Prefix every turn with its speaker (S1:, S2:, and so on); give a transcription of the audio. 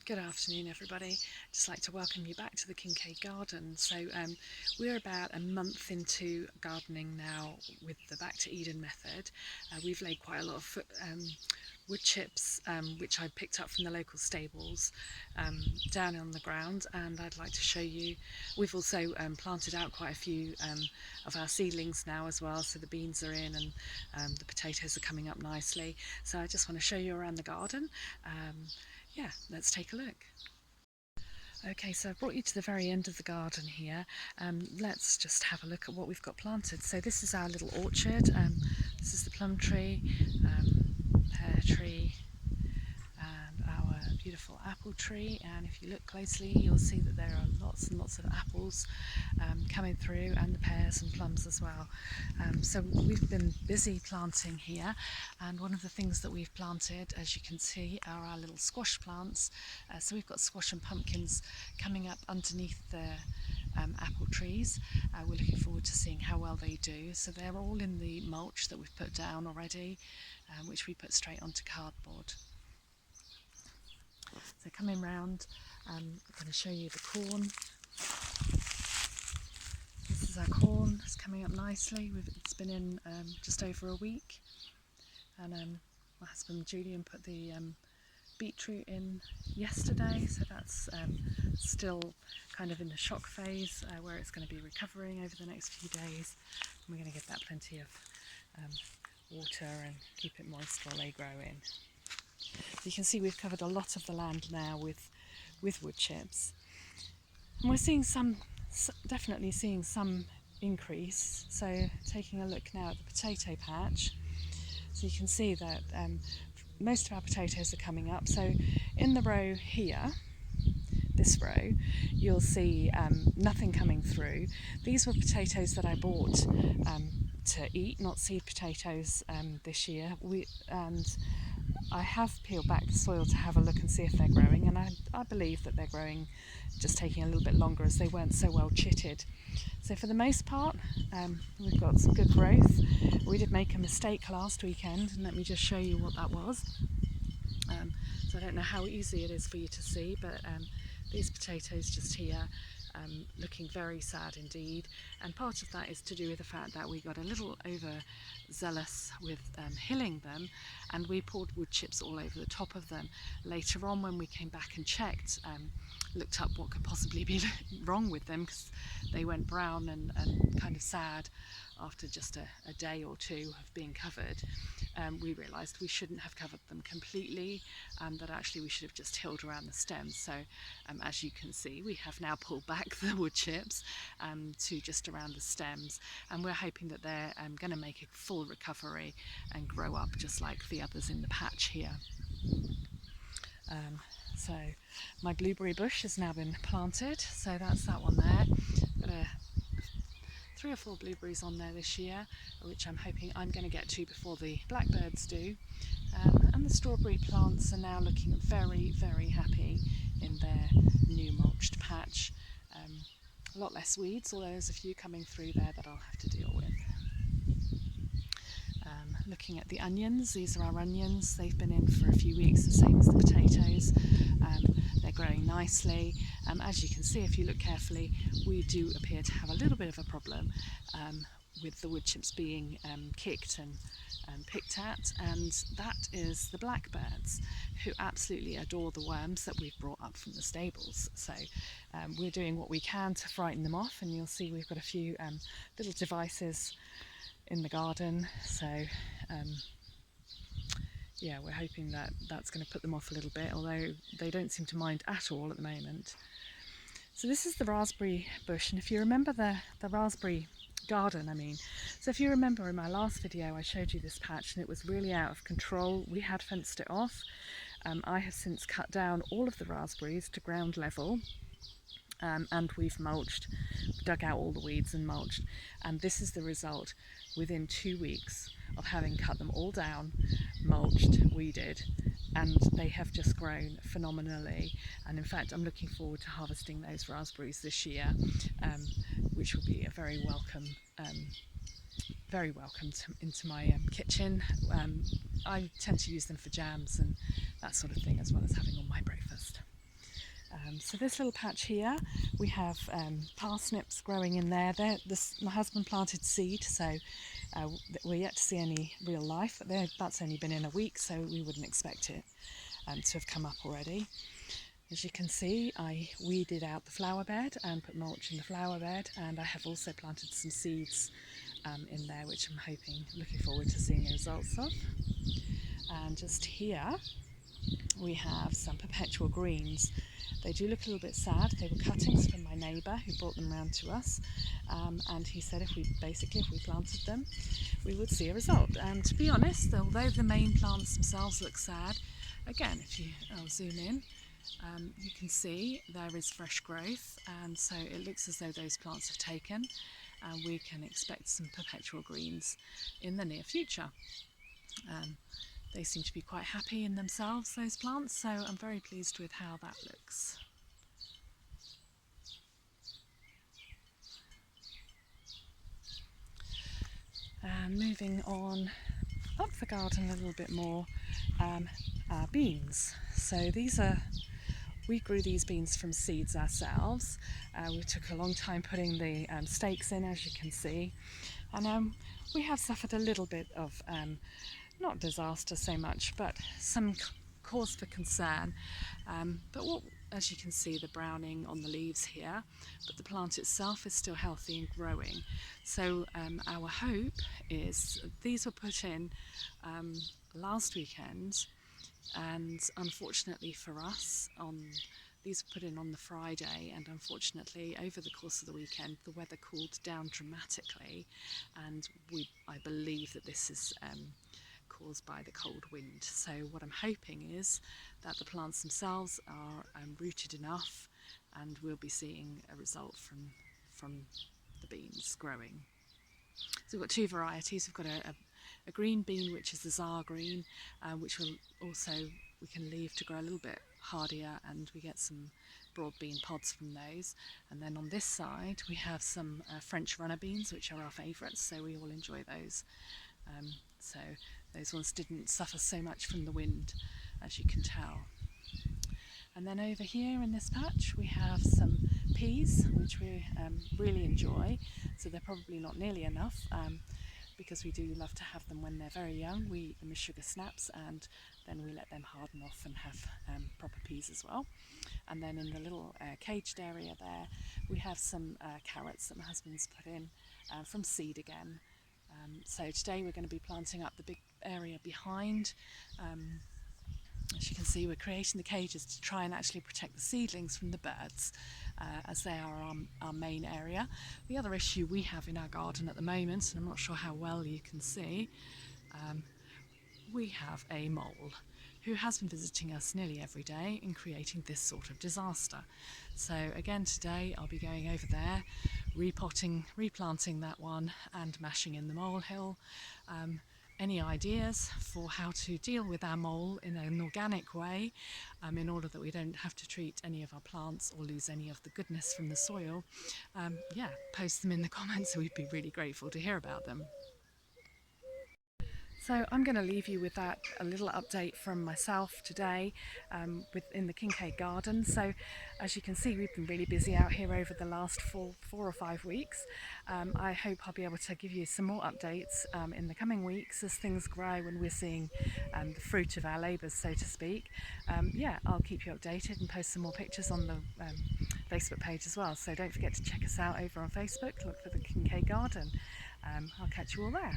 S1: Good afternoon, everybody. Just like to welcome you back to the Kinkaid Garden. So we're about a month into gardening now with the Back to Eden method. We've laid quite a lot of wood chips, which I picked up from the local stables, down on the ground, and I'd like to show you. We've also planted out quite a few of our seedlings now as well, so the beans are in and the potatoes are coming up nicely. So I just want to show you around the garden. Yeah, let's take a look. Okay, so I've brought you to the very end of the garden here. Let's just have a look at what we've got planted. So this is our little orchard. This is the plum tree, pear tree, and our beautiful apple tree. And if you look closely, you'll see that there are lots and lots of apples coming through, and the pears and plums as well. So we've been busy planting here, and one of the things that we've planted, as you can see, are our little squash plants. So we've got squash and pumpkins coming up underneath the apple trees. We're looking forward to seeing how well they do. So they're all in the mulch that we've put down already, which we put straight onto cardboard. So coming round, I'm going to show you the corn. This is our corn. It's coming up nicely. It's been in just over a week, and my husband Julian put the beetroot in yesterday, so that's still kind of in the shock phase, where it's going to be recovering over the next few days. And we're going to give that plenty of water and keep it moist while they grow in. So you can see we've covered a lot of the land now with wood chips, and we're seeing definitely seeing some increase. So taking a look now at the potato patch, so you can see that most of our potatoes are coming up. So in the row here, this row, you'll see nothing coming through. These were potatoes that I bought to eat, not seed potatoes, this year. And I have peeled back the soil to have a look and see if they're growing, and I believe that they're growing, just taking a little bit longer as they weren't so well chitted. So for the most part, we've got some good growth. We did make a mistake last weekend, and let me just show you what that was. So I don't know how easy it is for you to see, but these potatoes just here, looking very sad indeed, and part of that is to do with the fact that we got a little overzealous with hilling them, and we poured wood chips all over the top of them. Later on, when we came back and checked, looked up what could possibly be wrong with them, because they went brown and kind of sad after just a day or two of being covered. We realised we shouldn't have covered them completely, and that actually we should have just hilled around the stems. So as you can see, we have now pulled back the wood chips to just around the stems, and we're hoping that they're going to make a full recovery and grow up just like the others in the patch here. So my blueberry bush has now been planted, so that's that one there. Got 3 or 4 blueberries on there this year, which I'm hoping I'm going to get to before the blackbirds do. And the strawberry plants are now looking very, very happy in their new mulched patch. A lot less weeds, although there's a few coming through there that I'll have to deal with. Looking at the onions, these are our onions. They've been in for a few weeks, the same as the potatoes. They're growing nicely. As you can see, if you look carefully, we do appear to have a little bit of a problem with the wood chips being kicked and picked at, and that is the blackbirds, who absolutely adore the worms that we've brought up from the stables. So we're doing what we can to frighten them off, and you'll see we've got a few little devices in the garden. So yeah, we're hoping that that's going to put them off a little bit, although they don't seem to mind at all at the moment. So this is the raspberry bush, and if you remember the raspberry garden, so if you remember in my last video I showed you this patch and it was really out of control. We had fenced it off. I have since cut down all of the raspberries to ground level, and we've mulched, dug out all the weeds and mulched, and this is the result within 2 weeks of having cut them all down, mulched, weeded, and they have just grown phenomenally. And in fact, I'm looking forward to harvesting those raspberries this year, which will be a very welcome into my kitchen. I tend to use them for jams and that sort of thing, as well as having on my breakfast. So this little patch here, we have parsnips growing in there. My husband planted seed, so we're yet to see any real life. But that's only been in a week, so we wouldn't expect it to have come up already. As you can see, I weeded out the flower bed and put mulch in the flower bed, and I have also planted some seeds in there, which I'm looking forward to seeing the results of. And just here we have some perpetual greens. They do look a little bit sad. They were cuttings from my neighbour who brought them round to us, and he said if we planted them, we would see a result. And to be honest, although the main plants themselves look sad, again, if I'll zoom in, you can see there is fresh growth, and so it looks as though those plants have taken, and we can expect some perpetual greens in the near future. They seem to be quite happy in themselves, those plants, so I'm very pleased with how that looks. Moving on up the garden a little bit more, our beans. So we grew these beans from seeds ourselves. We took a long time putting the stakes in, as you can see, and we have suffered a little bit of not disaster so much, but some cause for concern. As you can see, the browning on the leaves here, but the plant itself is still healthy and growing. So our hope is these were put in last weekend, and unfortunately for us, these were put in on the Friday, and unfortunately over the course of the weekend the weather cooled down dramatically, and I believe that this is caused by the cold wind. So what I'm hoping is that the plants themselves are rooted enough, and we'll be seeing a result from the beans growing. So we've got two varieties. We've got a green bean, which is the Tsar green, which we can leave to grow a little bit hardier, and we get some broad bean pods from those. And then on this side we have some French runner beans, which are our favourites, so we all enjoy those. So those ones didn't suffer so much from the wind, as you can tell. And then over here in this patch we have some peas, which we really enjoy. So they're probably not nearly enough, because we do love to have them when they're very young. We eat them as sugar snaps, and then we let them harden off and have proper peas as well. And then in the little caged area there we have some carrots that my husband's put in from seed again. So today we're going to be planting up the big area behind. As you can see, we're creating the cages to try and actually protect the seedlings from the birds, as they are our main area. The other issue we have in our garden at the moment, and I'm not sure how well you can see, we have a mole who has been visiting us nearly every day and creating this sort of disaster. So again today I'll be going over there, replanting that one and mashing in the molehill. Any ideas for how to deal with our mole in an organic way, in order that we don't have to treat any of our plants or lose any of the goodness from the soil, post them in the comments. We'd be really grateful to hear about them. So I'm going to leave you with a little update from myself today within the Kinkaid Garden. So as you can see, we've been really busy out here over the last 4 or 5 weeks. I hope I'll be able to give you some more updates in the coming weeks as things grow and we're seeing the fruit of our labours, so to speak. I'll keep you updated and post some more pictures on the Facebook page as well. So don't forget to check us out over on Facebook. Look for the Kinkaid Garden. I'll catch you all there.